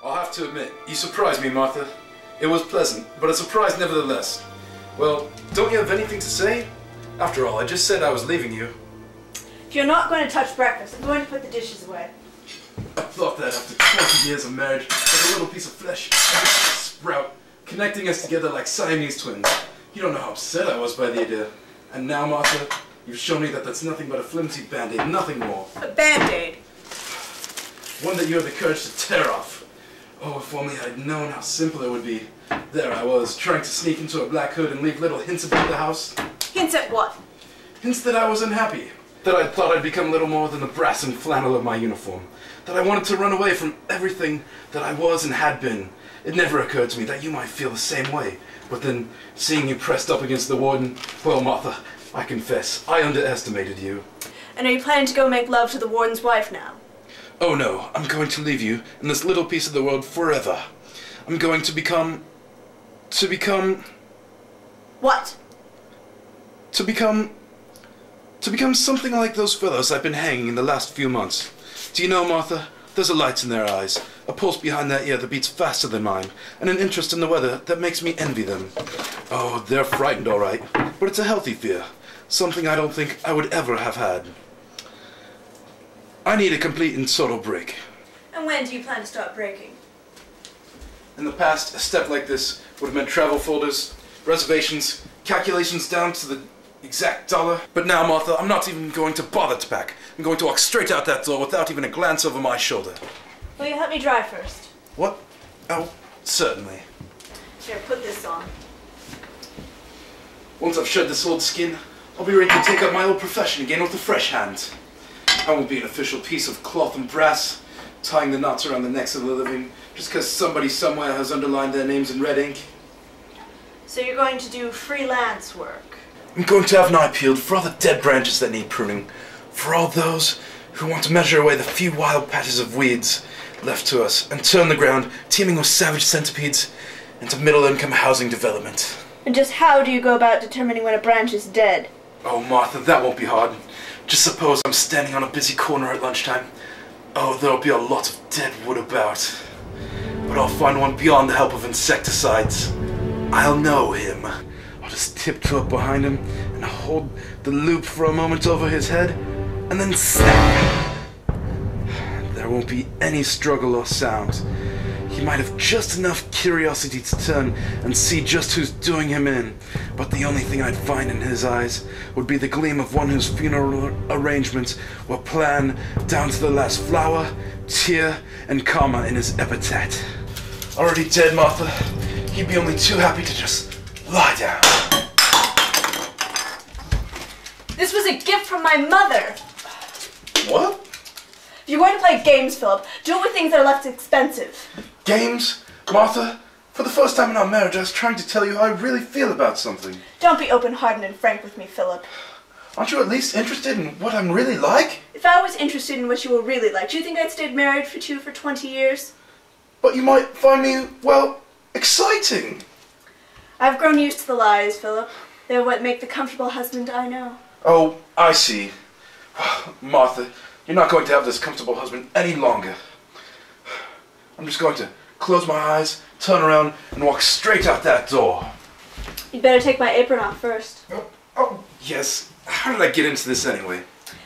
I'll have to admit, you surprised me, Martha. It was pleasant, but a surprise nevertheless. Well, don't you have anything to say? After all, I just said I was leaving you. If you're not going to touch breakfast, I'm going to put the dishes away. I thought that after 20 years of marriage, like a little piece of flesh, a sprout, connecting us together like Siamese twins. You don't know how upset I was by the idea. And now, Martha, you've shown me that that's nothing but a flimsy band-aid, nothing more. A band-aid? One that you have the courage to tear off. Oh, if only I'd known how simple it would be. There I was, trying to sneak into a black hood and leave little hints about the house. Hints at what? Hints that I was unhappy. That I thought I'd become little more than the brass and flannel of my uniform. That I wanted to run away from everything that I was and had been. It never occurred to me that you might feel the same way. But then, seeing you pressed up against the warden, well, Martha, I confess, I underestimated you. And are you planning to go make love to the warden's wife now? Oh no, I'm going to leave you in this little piece of the world forever. I'm going to become... What? To become something like those fellows I've been hanging in the last few months. Do you know, Martha, there's a light in their eyes, a pulse behind their ear that beats faster than mine, and an interest in the weather that makes me envy them. Oh, they're frightened all right, but it's a healthy fear, something I don't think I would ever have had. I need a complete and total break. And when do you plan to start breaking? In the past, a step like this would have meant travel folders, reservations, calculations down to the exact dollar. But now, Martha, I'm not even going to bother to pack. I'm going to walk straight out that door without even a glance over my shoulder. Will you help me dry first? What? Oh, certainly. Here, put this on. Once I've shed this old skin, I'll be ready to take up my old profession again with a fresh hand. I won't be an official piece of cloth and brass, tying the knots around the necks of the living, just because somebody somewhere has underlined their names in red ink. So you're going to do freelance work? I'm going to have an eye peeled for all the dead branches that need pruning, for all those who want to measure away the few wild patches of weeds left to us, and turn the ground, teeming with savage centipedes, into middle-income housing development. And just how do you go about determining when a branch is dead? Oh, Martha, that won't be hard. Just suppose I'm standing on a busy corner at lunchtime. Oh, there'll be a lot of dead wood about. But I'll find one beyond the help of insecticides. I'll know him. I'll just tiptoe up behind him and hold the loop for a moment over his head, and then snap! There won't be any struggle or sound. He might have just enough curiosity to turn and see just who's doing him in, but the only thing I'd find in his eyes would be the gleam of one whose funeral arrangements were planned down to the last flower, tear, and comma in his epitaph. Already dead, Martha, he'd be only too happy to just lie down. This was a gift from my mother! What? If you're going to play games, Philip, do it with things that are less expensive. Games? Martha? For the first time in our marriage, I was trying to tell you how I really feel about something. Don't be open-hearted and frank with me, Philip. Aren't you at least interested in what I'm really like? If I was interested in what you were really like, do you think I'd stayed married for 20 years? But you might find me, well, exciting. I've grown used to the lies, Philip. They're what make the comfortable husband I know. Oh, I see. Martha, you're not going to have this comfortable husband any longer. I'm just going to close my eyes, turn around, and walk straight out that door. You'd better take my apron off first. Oh, yes. How did I get into this anyway?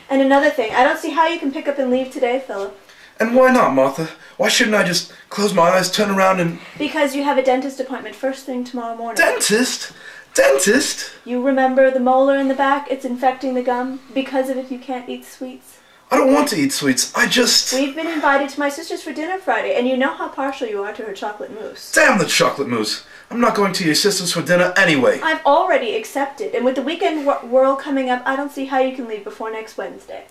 And another thing, I don't see how you can pick up and leave today, Philip. And why not, Martha? Why shouldn't I just close my eyes, turn around, and... Because you have a dentist appointment first thing tomorrow morning. Dentist? Dentist? You remember the molar in the back? It's infecting the gum. Because of it, you can't eat sweets. I don't want to eat sweets. I just... We've been invited to my sister's for dinner Friday, and you know how partial you are to her chocolate mousse. Damn the chocolate mousse. I'm not going to your sister's for dinner anyway. I've already accepted, and with the weekend whirl coming up, I don't see how you can leave before next Wednesday.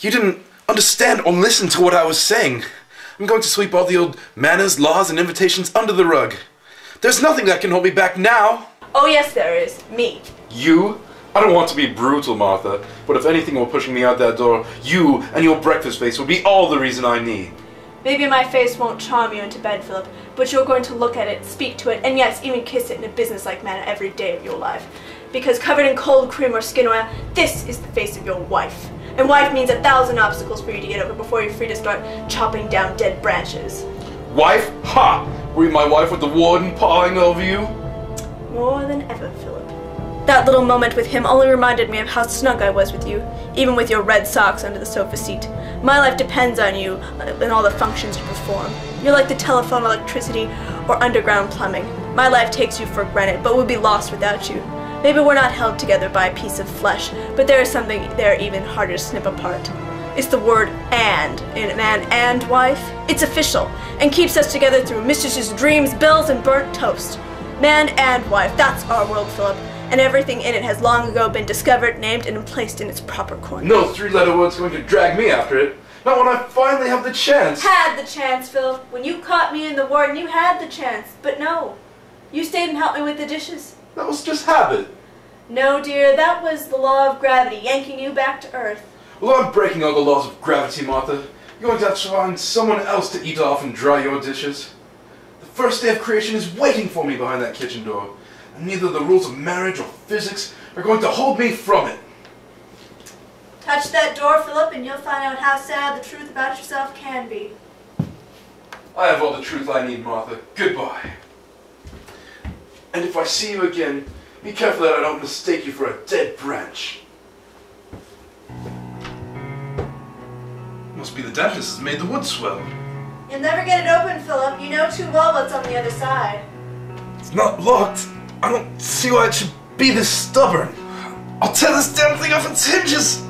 You didn't understand or listen to what I was saying. I'm going to sweep all the old manners, laws, and invitations under the rug. There's nothing that can hold me back now. Oh yes there is. Me. You? I don't want to be brutal, Martha, but if anything were pushing me out that door, you and your breakfast face would be all the reason I need. Maybe my face won't charm you into bed, Philip, but you're going to look at it, speak to it, and yes, even kiss it in a businesslike manner every day of your life. Because covered in cold cream or skin oil, this is the face of your wife. And wife means 1,000 obstacles for you to get over before you're free to start chopping down dead branches. Wife? Ha! Were you my wife with the warden pawing over you? More than ever, Philip. That little moment with him only reminded me of how snug I was with you, even with your red socks under the sofa seat. My life depends on you and all the functions you perform. You're like the telephone, electricity, or underground plumbing. My life takes you for granted, but would be lost without you. Maybe we're not held together by a piece of flesh, but there is something there even harder to snip apart. It's the word "and" in man and wife. It's official, and keeps us together through mistresses' dreams, bills, and burnt toast. Man and wife, that's our world, Philip, and everything in it has long ago been discovered, named, and placed in its proper corner. No three-letter word's going to drag me after it. Not when I finally have the chance. Had the chance, Philip. When you caught me in the warden, you had the chance. But no. You stayed and helped me with the dishes. That was just habit. No, dear, that was the law of gravity, yanking you back to Earth. Well, I'm breaking all the laws of gravity, Martha. You're going to have to find someone else to eat off and dry your dishes. The first day of creation is waiting for me behind that kitchen door, and neither the rules of marriage or physics are going to hold me from it. Touch that door, Philip, and you'll find out how sad the truth about yourself can be. I have all the truth I need, Martha. Goodbye. And if I see you again, be careful that I don't mistake you for a dead branch. Must be the dentist has made the wood swell. You'll never get it open, Philip. You know too well what's on the other side. It's not locked. I don't see why it should be this stubborn. I'll tear this damn thing off its hinges.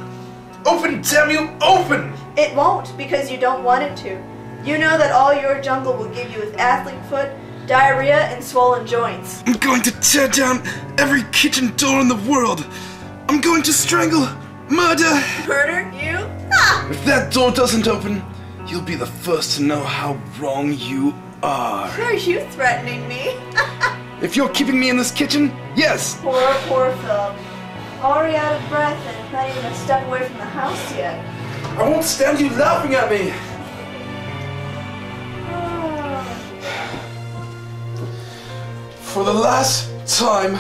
Open, damn you, open! It won't, because you don't want it to. You know that all your jungle will give you is athlete foot, diarrhea, and swollen joints. I'm going to tear down every kitchen door in the world. I'm going to strangle, murder. Murder? You? Ha! If that door doesn't open, you'll be the first to know how wrong you are. Are you threatening me? If you're keeping me in this kitchen, yes. Poor Philip. Already out of breath and not even a step away from the house yet. I won't stand you laughing at me. For the last time,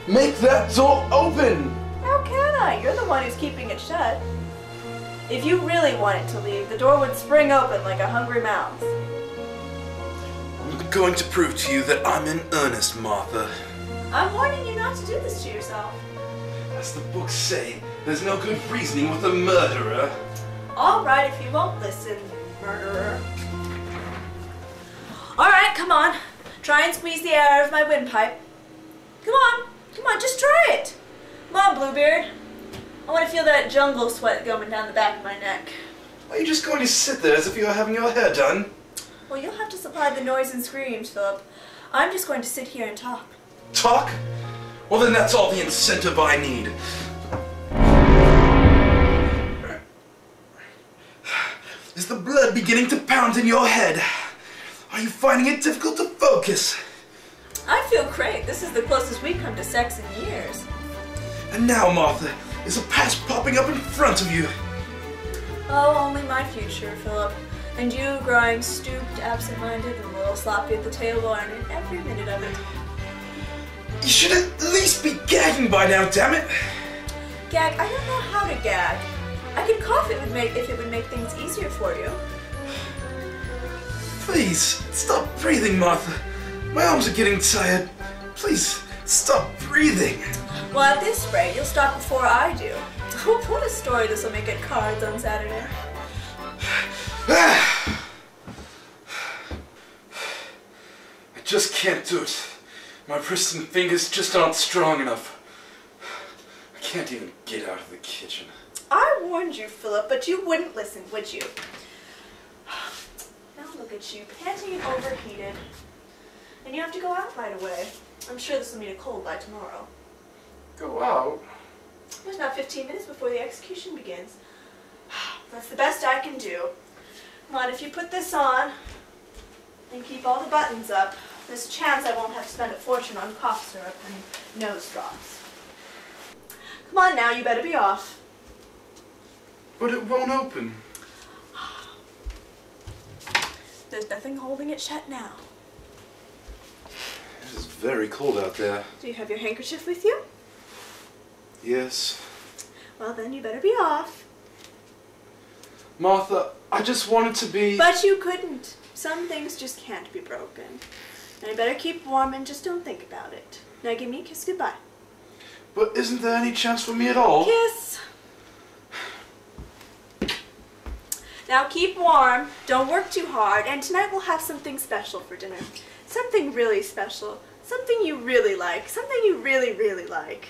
make that door open. How can I? You're the one who's keeping it shut. If you really want it to leave, the door would spring open like a hungry mouth. I'm going to prove to you that I'm in earnest, Martha. I'm warning you not to do this to yourself. As the books say, there's no good reasoning with a murderer. All right, if you won't listen, murderer. All right, come on. Try and squeeze the air out of my windpipe. Come on, just try it. Come on, Bluebeard. I want to feel that jungle sweat going down the back of my neck. Are you just going to sit there as if you were having your hair done? Well, you'll have to supply the noise and screams, Philip. I'm just going to sit here and talk. Talk? Well, then that's all the incentive I need. Is the blood beginning to pound in your head? Are you finding it difficult to focus? I feel great. This is the closest we've come to sex in years. And now, Martha, is a past popping up in front of you. Oh, only my future, Philip. And you growing stooped, absent-minded, and a little sloppy at the table, and in every minute of it. You should at least be gagging by now, damn it! Gag? I don't know how to gag. I could cough if it would make things easier for you. Please, stop breathing, Martha. My arms are getting tired. Please, stop breathing. Well, at this rate, you'll stop before I do. Oh, what a story this will make at cards on Saturday. I just can't do it. My wrists and fingers just aren't strong enough. I can't even get out of the kitchen. I warned you, Philip, but you wouldn't listen, would you? Now look at you, panting and overheated. And you have to go out right away. I'm sure this will meet a cold by tomorrow. Go out? There's now 15 minutes before the execution begins. That's the best I can do. Come on, if you put this on and keep all the buttons up, there's a chance I won't have to spend a fortune on cough syrup and nose drops. Come on now, you better be off. But it won't open. There's nothing holding it shut now. It is very cold out there. Do you have your handkerchief with you? Yes. Well, then you better be off. Martha, I just wanted to be... But you couldn't. Some things just can't be broken. And you better keep warm and just don't think about it. Now give me a kiss goodbye. But isn't there any chance for me at all? Kiss! Now keep warm, don't work too hard, and tonight we'll have something special for dinner. Something really special. Something you really like. Something you really, really like.